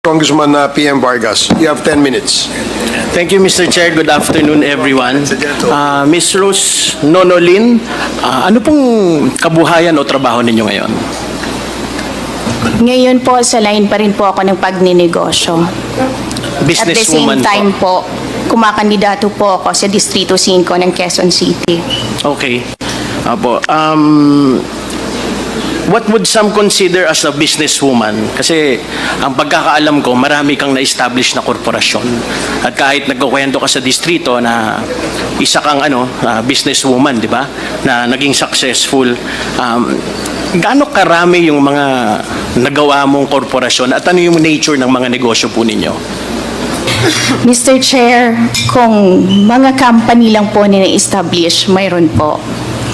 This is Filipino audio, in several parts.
Congressman PM Vargas. You have 10 minutes. Thank you, Mr. Chair. Good afternoon, everyone. Ms. Rose Nonolin, ano pong kabuhayan o trabaho ninyo ngayon? Ngayon po, sa line pa rin po ako ng pagninegosyo. At the same Businesswoman time po, kumakandidato po ako sa Distrito 5 ng Quezon City. Okay. Apo. What would some consider as a businesswoman? Kasi ang pagkakaalam ko, marami kang na-establish na korporasyon. At kahit nagkukwento ka sa distrito na isa kang businesswoman, di ba? Na naging successful. Gaano karami yung mga nagawa mong korporasyon at ano yung nature ng mga negosyo po ninyo? Mr. Chair, kung mga company lang po na na-establish, mayroon po.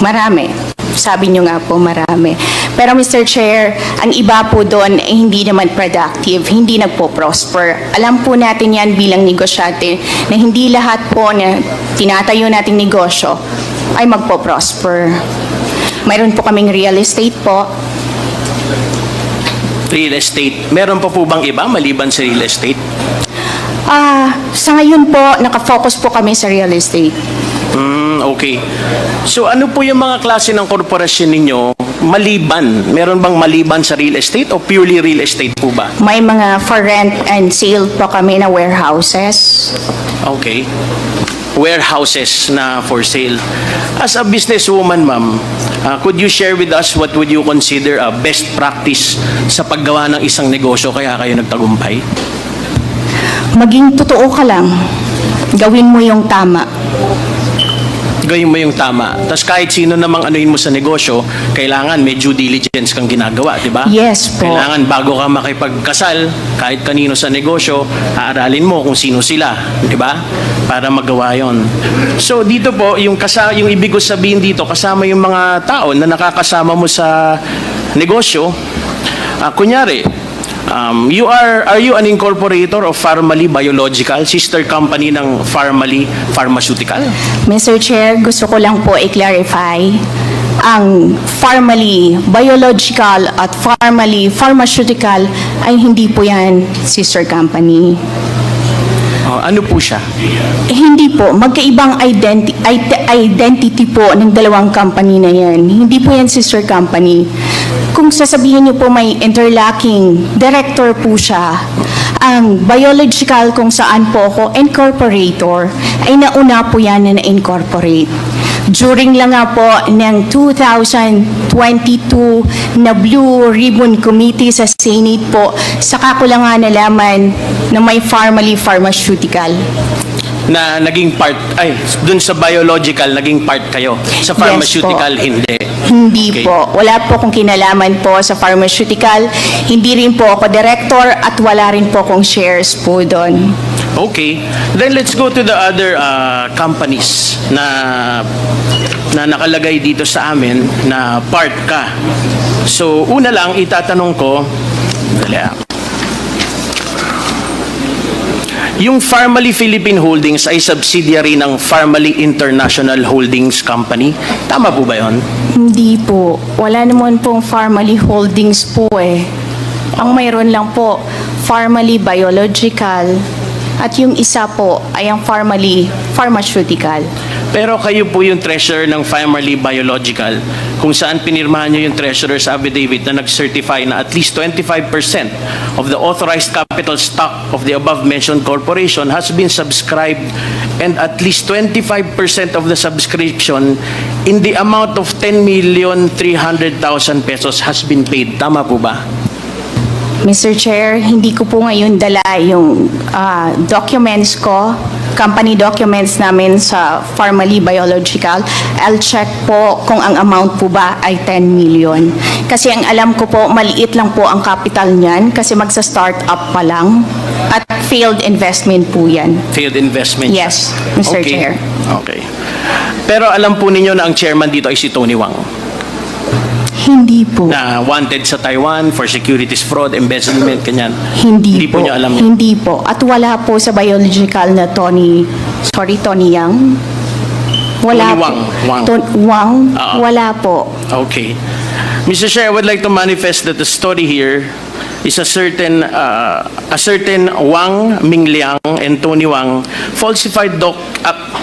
Marami. Sabi nyo nga po, marami. Pero Mr. Chair, ang iba po doon ay hindi naman productive, hindi nagpo-prosper. Alam po natin yan bilang negosyante na hindi lahat po na tinatayo nating negosyo ay magpo-prosper. Mayroon po kaming real estate po. Real estate. Meron pa po bang iba maliban sa real estate? Sa ngayon po, nakafocus po kami sa real estate. Okay. So ano po yung mga klase ng korporasyon ninyo maliban? Meron bang maliban sa real estate o purely real estate po ba? May mga for rent and sale po kami na warehouses. Okay. Warehouses na for sale. As a businesswoman, ma'am, could you share with us what would you consider a best practice sa paggawa ng isang negosyo kaya kayo nagtagumpay? Maging totoo ka lang. Gawin mo yung tama. Gawin mo yung tama. Tapos kahit sino namang anuhin mo sa negosyo, kailangan may due diligence kang ginagawa, di ba? Yes po. Kailangan bago ka makipagkasal, kahit kanino sa negosyo, aaralin mo kung sino sila, di ba? Para magawa yon. So dito po, yung ibig ko sabihin dito, kasama yung mga tao na nakakasama mo sa negosyo. Kunyari, are you an incorporator of Pharmaly Biological, sister company ng Pharmaly Pharmaceutical? Mr. Chair, gusto ko lang po i-clarify. Ang Pharmaly Biological at Pharmaly Pharmaceutical ay hindi po yan sister company. Ano po siya? Hindi po. Magkaibang identity po ng dalawang company na yan. Hindi po yan sister company. Kung sasabihin niyo po may interlocking director po siya, ang biological kung saan po ako incorporator, ay nauna po yan na na-incorporate. During lang nga po ng 2022 na Blue Ribbon Committee sa Senate po, saka ko lang nga nalaman na may Pharmaly Pharmaceutical. Na naging part, dun sa biological, naging part kayo. Sa pharmaceutical, Yes po. hindi. Hindi Okay. po. Wala po akong kinalaman po sa pharmaceutical. Hindi rin po ako director at wala rin po akong shares po doon. Okay. Then let's go to the other companies na nakalagay dito sa amin na part ka. So, una lang, itatanong ko, yung Pharmaly Philippine Holdings ay subsidiary ng Pharmaly International Holdings Company. Tama po ba yun? Hindi po. Wala naman pong Pharmaly Holdings po eh. Ang mayroon lang po, Pharmaly Biological at yung isa po ay ang Pharmaly Pharmaceutical. Pero kayo po yung treasurer ng Pharmaly Biological, kung saan pinirmahan nyo yung treasurer's affidavit na nag-certify na at least 25% of the authorized capital stock of the above-mentioned corporation has been subscribed and at least 25% of the subscription in the amount of 10,300,000 pesos has been paid. Tama po ba? Mr. Chair, hindi ko po ngayon dala yung documents ko, company documents namin sa Pharmaly Biological. I'll check po kung ang amount po ba ay 10 million. Kasi ang alam ko po, maliit lang po ang capital niyan kasi magsa-start up pa lang. At failed investment po yan. Failed investment? Yes, Mr. Okay. Chair. Okay. Pero alam po ninyo na ang chairman dito ay si Tony Wang, Hindi po. na wanted sa Taiwan for securities fraud, embezzlement, kanyan. Hindi po po. niya alam yun. Hindi po. At wala po sa biological na Tony Yang. Wala Tony Wang. po. Wang. Oo. Wala po. Okay. Mr. Chair, I would like to manifest that the story here is a certain Wang Mingliang and Tony Wang falsified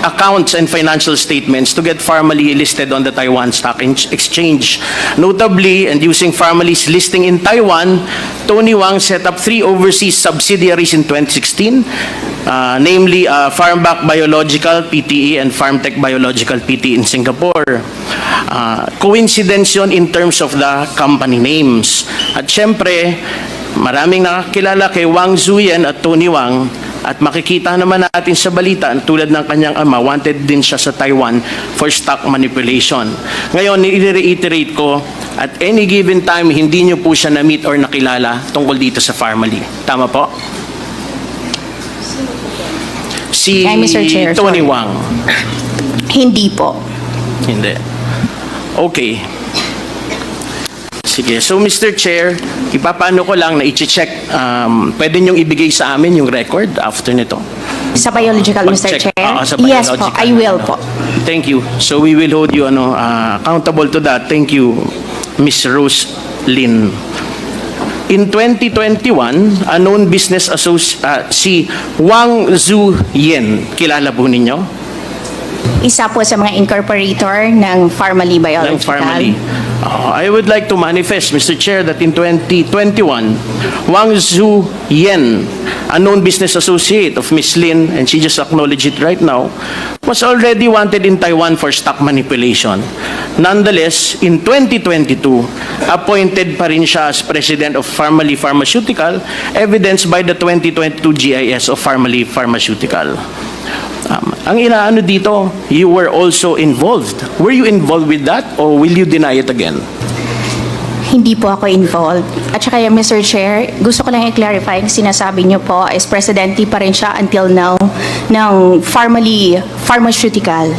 accounts and financial statements to get Pharmaly listed on the Taiwan Stock Exchange. Notably, and using Pharmaly's listing in Taiwan, Tony Wang set up 3 overseas subsidiaries in 2016, namely Farmback Biological PTE and Farmtech Biological PTE in Singapore. Coincidence yun in terms of the company names. At syempre, maraming nakakilala kay Wang Zuyen at Tony Wang, at makikita naman natin sa balita, tulad ng kanyang ama, wanted din siya sa Taiwan for stock manipulation. Ngayon, i-reiterate ko, at any given time, hindi nyo po siya na-meet or nakilala tungkol dito sa Pharmaly. Tama po? Si Ay, Mr. Chair, Tony sorry. Wang. Hindi po. Hindi. Okay. Sige. So, Mr. Chair, ipapaano ko lang na i-check, pwede niyong ibigay sa amin yung record after nito? Sa biological, Mr. Pag-check. Chair? Sa Yes po, biological. I will po. Thank you. So, we will hold you accountable to that. Thank you, Ms. Rose Lin. In 2021, a known business associate, si Wang Zuyen, kilala po ninyo? Isa po sa mga incorporator ng Pharmaly Ng Biological. Pharmaly. I would like to manifest, Mr. Chair, that in 2021, Wang Zuyen, a known business associate of Ms. Lin, and she just acknowledged it right now, was already wanted in Taiwan for stock manipulation. Nonetheless, in 2022, appointed pa rin siya as president of Pharmaly Pharmaceutical, evidenced by the 2022 GIS of Pharmaly Pharmaceutical. Ang inaano dito, you were also involved. Were you involved with that or will you deny it again? Hindi po ako involved. At saka, Mr. Chair, gusto ko lang i-clarify, sinasabi niyo po is presidente pa rin siya until now ng Pharmaly Pharmaceutical.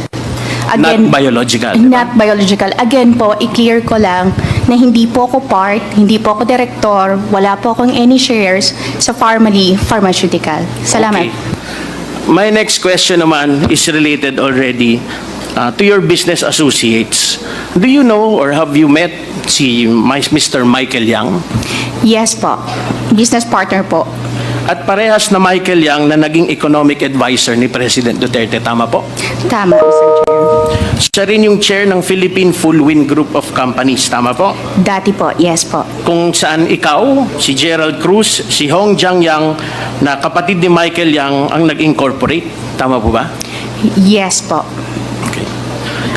Not biological. di ba? Not biological. Again po, i-clear ko lang na hindi po ako part, hindi po ako director, wala po akong any shares sa Pharmaly Pharmaceutical. Salamat. Okay. My next question naman is related already to your business associates. Do you know or have you met si Mr. Michael Yang? Yes po. Business partner po. At parehas na Michael Yang na naging economic advisor ni President Duterte, tama po? Tama, Mr. Chair. Siya rin yung chair ng Philippine Full Wind Group of Companies, tama po? Dati po, yes po. Kung saan ikaw, si Gerald Cruz, si Hong Jiang Yang, na kapatid ni Michael Yang ang nag-incorporate, tama po ba? Yes po. Okay.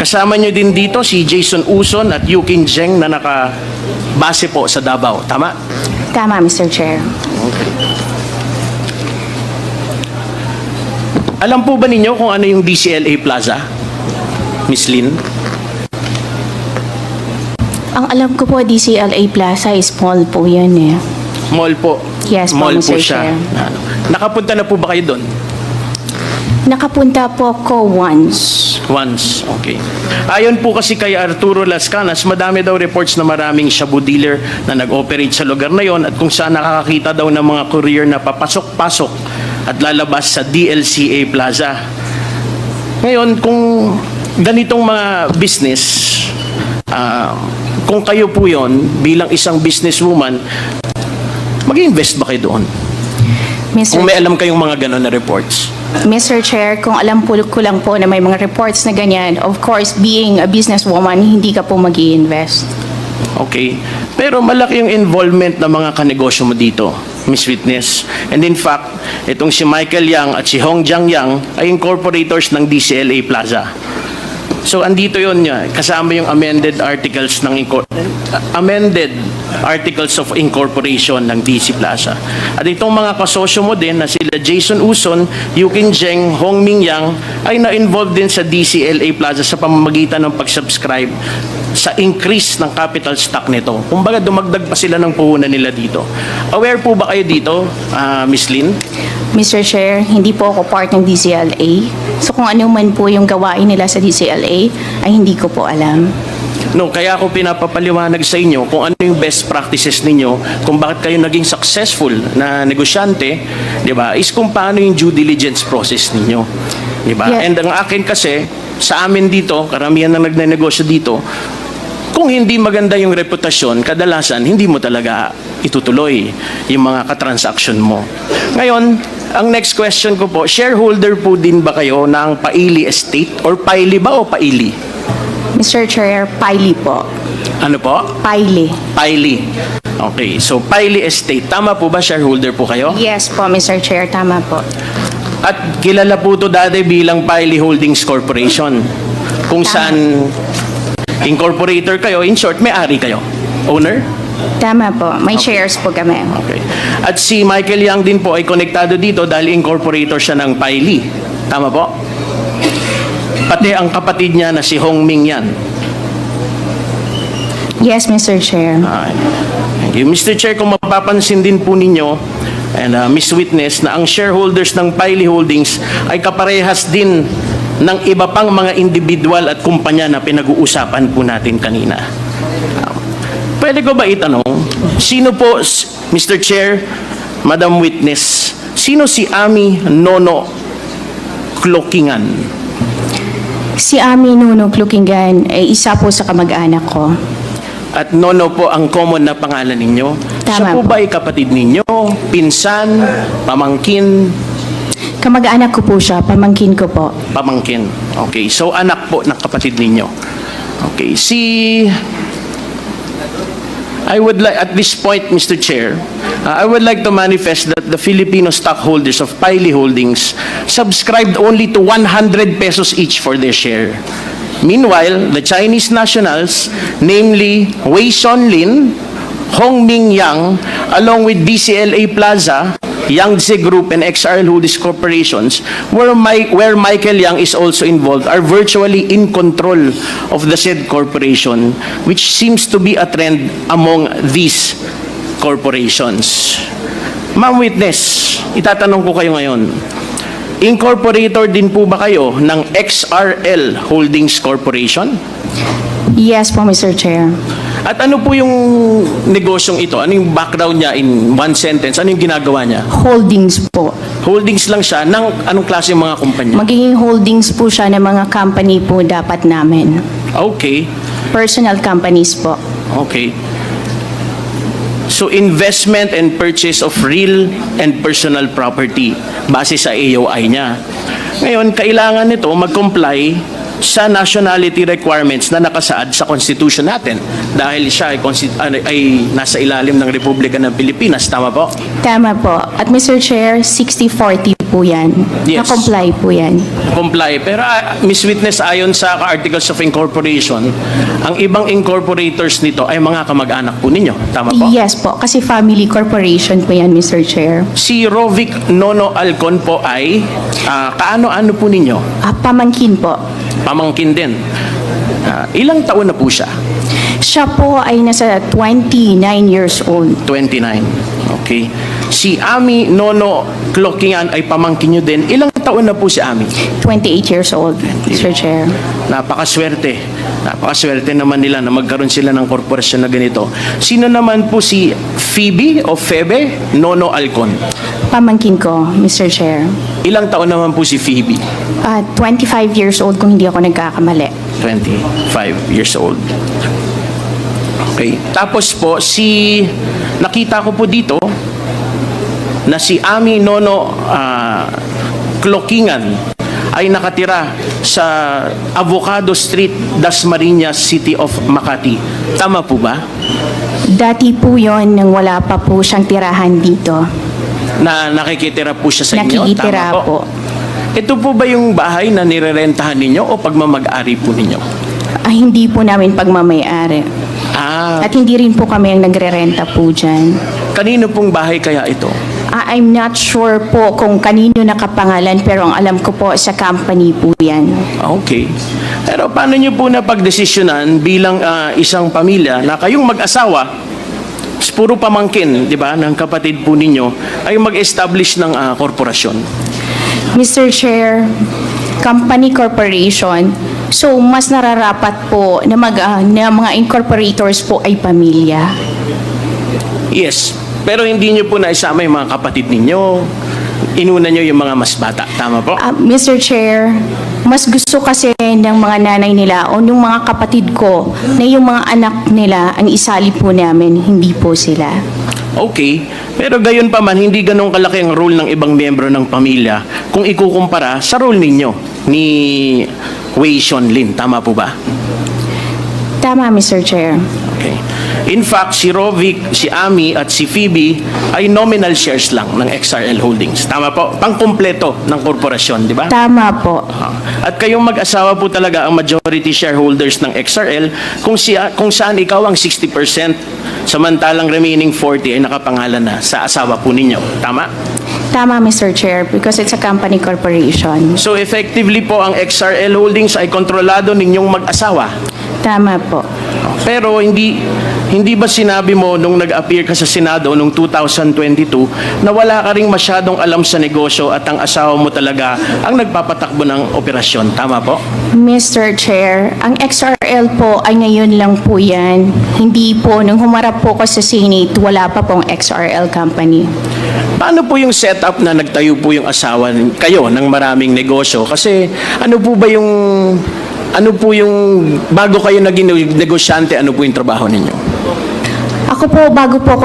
Kasama nyo din dito si Jason Uson at Yukin Zheng na nakabase po sa Davao, tama? Tama, Mr. Chair. Alam po ba ninyo kung ano yung DCLA Plaza, Miss Lin? Ang alam ko po, DCLA Plaza is mall po yan eh. Mall po. Yes po, Mall po Mr. siya. Chair. Nakapunta na po ba kayo doon? Nakapunta po ko once. Once, okay. Ayon po kasi kay Arturo Lascanas, madami daw reports na maraming shabu dealer na nag-operate sa lugar na yon at kung saan nakakakita daw ng mga courier na papasok-pasok at lalabas sa DLCA Plaza. Ngayon, kung ganitong mga business, kung kayo po yon bilang isang businesswoman, mag-invest ba kayo doon? Kung may alam kayong mga gano'n na reports. Mr. Chair, kung alam po ko lang po na may mga reports na ganyan, of course, being a businesswoman, hindi ka po mag-i-invest. Okay. Pero malaki yung involvement ng mga kanegosyo mo dito, Miss Witness. And in fact, itong si Michael Yang at si Hong Jiang Yang ay incorporators ng DCLA Plaza. So andito yun niya, kasama yung amended articles of incorporation ng DC Plaza. At itong mga kasosyo mo din na sila Jason Uson, Yukin Zheng, Hong Ming Yang ay na-involved din sa DCLA Plaza sa pamamagitan ng pag-subscribe sa increase ng capital stock nito. Kumbaga dumagdag pa sila ng puhunan nila dito. Aware po ba kayo dito, Miss Lin? Mr. Chair, hindi po ako part ng DCLA. So kung ano man po yung gawain nila sa DCLA, ay hindi ko po alam. No, kaya ako pinapapaliwanag sa inyo kung ano yung best practices ninyo, kung bakit kayo naging successful na negosyante, di ba, is kung paano yung due diligence process ninyo. Di ba? Yeah. And ang akin kasi, sa amin dito, karamihan na nagnenegosyo dito, Kung hindi maganda yung reputasyon, kadalasan hindi mo talaga itutuloy yung mga katransaksyon mo. Ngayon, ang next question ko po, shareholder po din ba kayo ng Paili Estate? Or Paili ba o Paili? Mr. Chair, Paili po. Ano po? Paili. Paili. Okay, so Paili Estate. Tama po ba shareholder po kayo? Yes po, Mr. Chair, tama po. At kilala po ito dati bilang Paili Holdings Corporation. Kung saan incorporator kayo, in short, may-ari kayo. Owner? Tama po, may shares po kami. Okay. At si Michael Yang din po ay konektado dito dahil incorporator siya ng Paili. Tama po? Pati ang kapatid niya na si Hong Ming Yan. Yes, Mr. Chair. Okay. Thank you. Mr. Chair, kung mapapansin din po ninyo, and Miss Witness, na ang shareholders ng Paili Holdings ay kaparehas din ng iba pang mga individual at kumpanya na pinag-uusapan po natin kanina. Pwede ko ba itanong, sino po, Mr. Chair, Madam Witness, sino si Ami Nono Clokingan? Si Ami Nuno Clukingan ay isa po sa kamag-anak ko. At Nono po ang common na pangalan ninyo? Siya Tama po po. ba ay kapatid ninyo, pinsan, pamangkin? Kamag-anak ko po siya, pamangkin ko po. Pamangkin. Okay, so anak po ng kapatid ninyo. Okay, I would like, at this point, Mr. Chair, I would like to manifest that the Filipino stockholders of Paili Holdings subscribed only to 100 pesos each for their share. Meanwhile, the Chinese nationals, namely Wei Sonlin, Hong Ming Yang, along with DCLA Plaza, Yangtze Group, and XRL Holdings Corporations, where Michael Yang is also involved, are virtually in control of the said corporation, which seems to be a trend among these corporations. Ma'am Witness, itatanong ko kayo ngayon, incorporator din po ba kayo ng XRL Holdings Corporation? Yes po, Mr. Chair. At ano po yung negosyong ito? Ano yung background niya in one sentence? Ano yung ginagawa niya? Holdings po. Holdings lang siya ng anong klase yung mga kumpanya? Magiging holdings po siya ng mga company po dapat namin. Okay. Personal companies po. Okay. So investment and purchase of real and personal property base sa AOI niya. Ngayon, kailangan nito mag-comply sa nationality requirements na nakasaad sa Constitution natin dahil siya ay nasa ilalim ng Republika ng Pilipinas. Tama po? Tama po. At Mr. Chair, 60-40 po yan. Yes. Na-comply po yan. Comply. Pero Miss Witness, ayon sa Articles of Incorporation, ang ibang incorporators nito ay mga kamag-anak po ninyo. Tama po? Yes po, kasi family corporation po yan, Mr. Chair. Si Rovic Nono Alcon po ay kaano-ano po ninyo? Pamangkin po. Pamangkin din. Ilang taon na po siya? Siya po ay nasa 29 years old. 29. Okay. Si Ami Nono Clokingan ay pamangkin nyo din. Ilang taon na po si Ami? 28 years old, Mr. Chair. Napakaswerte. Napakaswerte naman nila na magkaroon sila ng korporasyon na ganito. Sino naman po si Phoebe o Febe Nono Alcon? Pamangkin ko, Mr. Chair. Ilang taon naman po si Phoebe? 25 years old kung hindi ako nagkakamali. 25 years old. Okay. Tapos po, nakita ko po dito na si Ami Nono Clokingan ay nakatira sa Avocado Street, Dasmariñas, City of Makati. Tama po ba? Dati po yon nang wala pa po siyang tirahan dito. Na nakikitira po siya sa inyo? Nakikitira Tama po. Ito po ba yung bahay na nirerentahan ninyo o pagmamag-ari po ninyo? Hindi po namin pagmamayari. At hindi rin po kami ang nagre-renta po dyan. Kanino pong bahay kaya ito? I'm not sure po kung kanino nakapangalan pero ang alam ko po sa company po yan. Okay. Pero paano nyo po napagdesisyonan bilang isang pamilya na kayong mag-asawa, puro pamangkin, di ba, ng kapatid po ninyo, ay mag-establish ng korporasyon? Mr. Chair, company corporation, so mas nararapat po na, na mga incorporators po ay pamilya. Yes. Pero hindi nyo po naisama yung mga kapatid ninyo, inuna nyo yung mga mas bata. Tama po? Mr. Chair, mas gusto kasi ng mga nanay nila o ng mga kapatid ko na yung mga anak nila ang isali po namin, hindi po sila. Okay, pero gayon pa man, hindi ganun kalaki ang role ng ibang miyembro ng pamilya kung ikukumpara sa role ninyo ni Wei Xianlin. Tama po ba? Tama, Mr. Chair. Okay. In fact, si Rovic, si Ami at si Phoebe ay nominal shares lang ng XRL Holdings. Tama po? Pangkumpleto ng korporasyon, di ba? Tama po. At kayong mag-asawa po talaga ang majority shareholders ng XRL kung saan ikaw ang 60%, samantalang remaining 40 ay nakapangalan na sa asawa po ninyo. Tama? Tama, Mr. Chair, because it's a company corporation. So effectively po ang XRL Holdings ay kontrolado ninyong mag-asawa. Tama po. Pero hindi ba sinabi mo nung nag-appear ka sa Senado noong 2022 na wala ka ring masyadong alam sa negosyo at ang asawa mo talaga ang nagpapatakbo ng operasyon? Tama po? Mr. Chair, ang XRL po ay ngayon lang po yan. Hindi po, nung humarap po ko sa Senate, wala pa pong XRL company. Paano po yung setup na nagtayo po yung asawa kayo ng maraming negosyo? Kasi ano po yung bago kayo naging negosyante, ano po yung trabaho ninyo? Ako po, bago po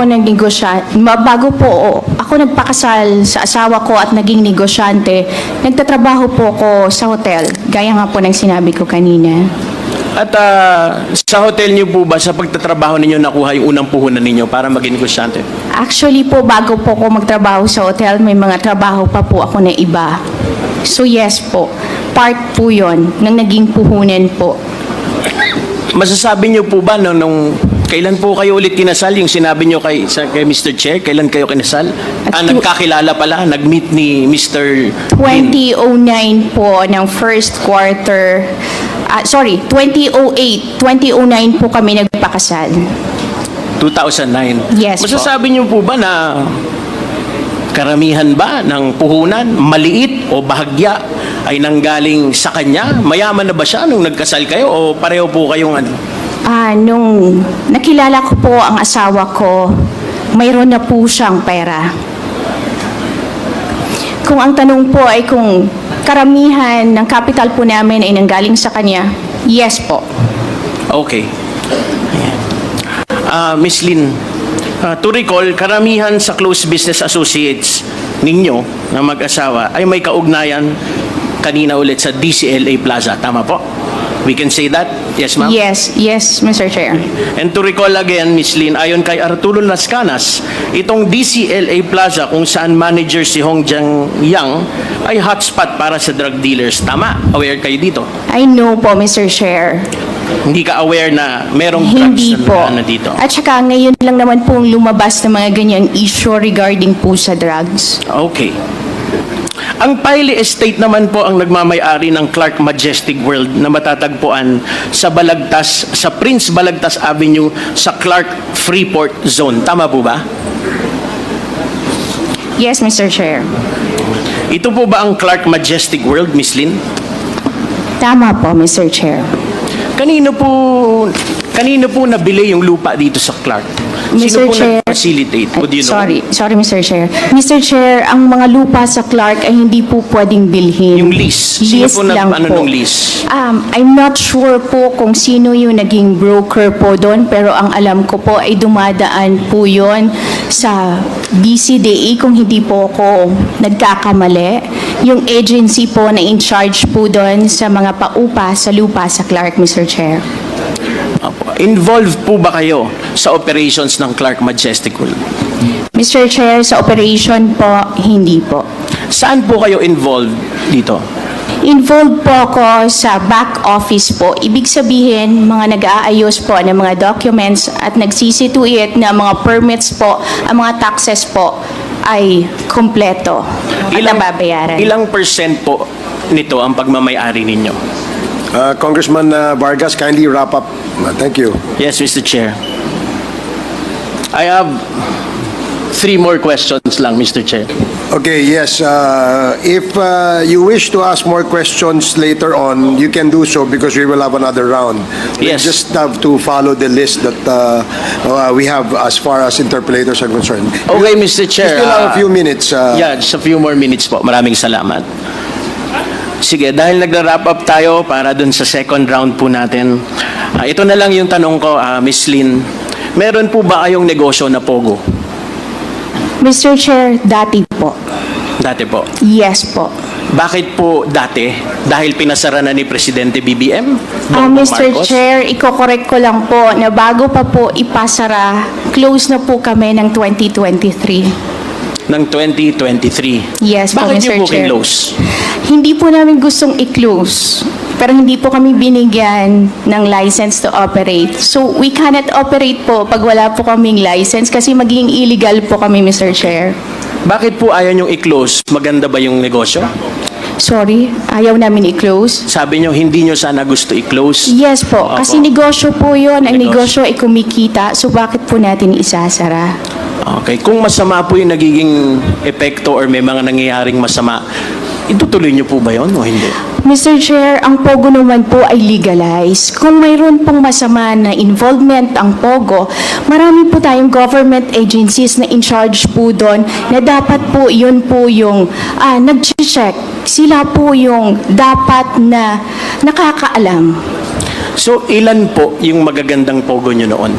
ako nagpakasal sa asawa ko at naging negosyante, nagtatrabaho po ako sa hotel, gaya nga po ng sinabi ko kanina. At sa hotel niyo po ba, sa pagtatrabaho ninyo, nakuha yung unang puhunan ninyo para maging negosyante? Actually po, bago po ako magtrabaho sa hotel, may mga trabaho pa po ako na iba. So yes po, part po yon ng naging puhunan po. Masasabi niyo po ba nung kailan po kayo ulit kinasal? Yung sinabi niyo kay Mr. Chair, kailan kayo kinasal? Nagkakilala pala, nag-meet ni Mr. 2009 po ng first quarter, 2008, 2009 po kami nagpakasal. 2009. Yes po. Masasabi niyo po ba na karamihan ba ng puhunan, maliit o bahagya, ay nanggaling sa kanya? Mayaman na ba siya nung nagkasal kayo o pareho po kayong ano? Nung nakilala ko po ang asawa ko, mayroon na po siyang pera. Kung ang tanong po ay kung karamihan ng capital po namin ay nanggaling sa kanya, yes po. Okay. Miss Lynn, to recall, karamihan sa close business associates ninyo na mag-asawa ay may kaugnayan kanina ulit sa DCLA Plaza. Tama po? We can say that? Yes, ma'am? Yes, Mr. Chair. And to recall again, Miss Lynn, ayon kay Arturo Las Canas, itong DCLA Plaza kung saan manager si Hong Jiang Yang ay hotspot para sa drug dealers. Tama? Aware kayo dito? I know po, Mr. Chair. Hindi ka aware na merong Hindi drugs po. na dito? At saka ngayon lang naman pong lumabas ng mga ganyang issue regarding po sa drugs. Okay. Ang Piley Estate naman po ang nagmamay-ari ng Clark Majestic World na matatagpuan sa Prince Balagtas Avenue sa Clark Freeport Zone. Tama po ba? Yes, Mr. Chair. Ito po ba ang Clark Majestic World, Miss Lynn? Tama po, Mr. Chair. Kanino po nabili yung lupa dito sa Clark? Sino Mr. po Chair. nag-facilitate? Would you know? Sorry, Mr. Chair. Mr. Chair, ang mga lupa sa Clark ay hindi po pwedeng bilhin. Yung lease. Sino Lease po lang po. ng lease? I'm not sure po kung sino yung naging broker po doon, pero ang alam ko po ay dumadaan po yon sa DCDA kung hindi po ako nagkakamali. Yung agency po na in charge po doon sa mga paupa sa lupa sa Clark, Mr. Chair. Opo. Involved po ba kayo sa operations ng Clark Majestic World? Mr. Chair, sa operation po, hindi po. Saan po kayo involved dito? Involved po ako sa back office po. Ibig sabihin, mga nag-aayos po ng mga documents at nagsisituate na mga permits po, ang mga taxes po ay kumpleto at nababayaran. Ilang percent po nito ang pagmamayari ninyo? Congressman Vargas, kindly wrap up. Thank you. Yes, Mr. Chair. I have 3 more questions lang, Mr. Chair. Okay, yes. If you wish to ask more questions later on, you can do so because we will have another round. We Yes. just have to follow the list that we have as far as interpellators are concerned. Okay, Mr. We Chair. still have a few minutes. Yeah, just a few more minutes po. Maraming salamat. Sige, dahil nagra-wrap up tayo para dun sa second round po natin, ito na lang yung tanong ko, Ms. Lynn. Meron po ba kayong negosyo na Pogo? Mr. Chair, dati po. Dati po. Yes po. Bakit po dati? Dahil pinasara na ni Presidente BBM? Mr. Marcos? Chair, iko-correct ko lang po na bago pa po ipasara, close na po kami ng 2023. Ng 2023. Yes po, Bakit Mr. niyo po Chair. kinlose? Hindi po namin gustong i-close, pero hindi po kami binigyan ng license to operate. So, we cannot operate po pag wala po kaming license kasi magiging illegal po kami, Mr. Chair. Bakit po ayaw niyong i-close? Maganda ba yung negosyo? Sorry, ayaw namin i-close. Sabi niyo, hindi niyo sana gusto i-close. Yes po, Opo. kasi negosyo po yun. Ang Negosyo. negosyo ay kumikita, so bakit po natin isasara? Okay, kung masama po yung nagiging epekto or may mga nangyayaring masama, itutuloy niyo po ba yun o hindi? Mr. Chair, ang POGO naman po ay legalized. Kung mayroon pong masama na involvement ang POGO, marami po tayong government agencies na in charge po doon na dapat po yun po yung nag-check. Sila po yung dapat na nakakaalam. So, ilan po yung magagandang Pogo niyo noon?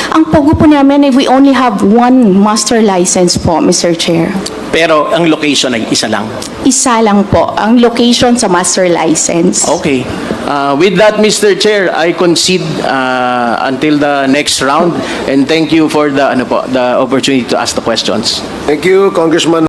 Ang POGO po namin, we only have one master license po, Mr. Chair. Pero ang location ay isa lang. Isa lang po ang location sa master license. Okay. With that, Mr. Chair, I concede until the next round and thank you for the opportunity to ask the questions. Thank you, Congressman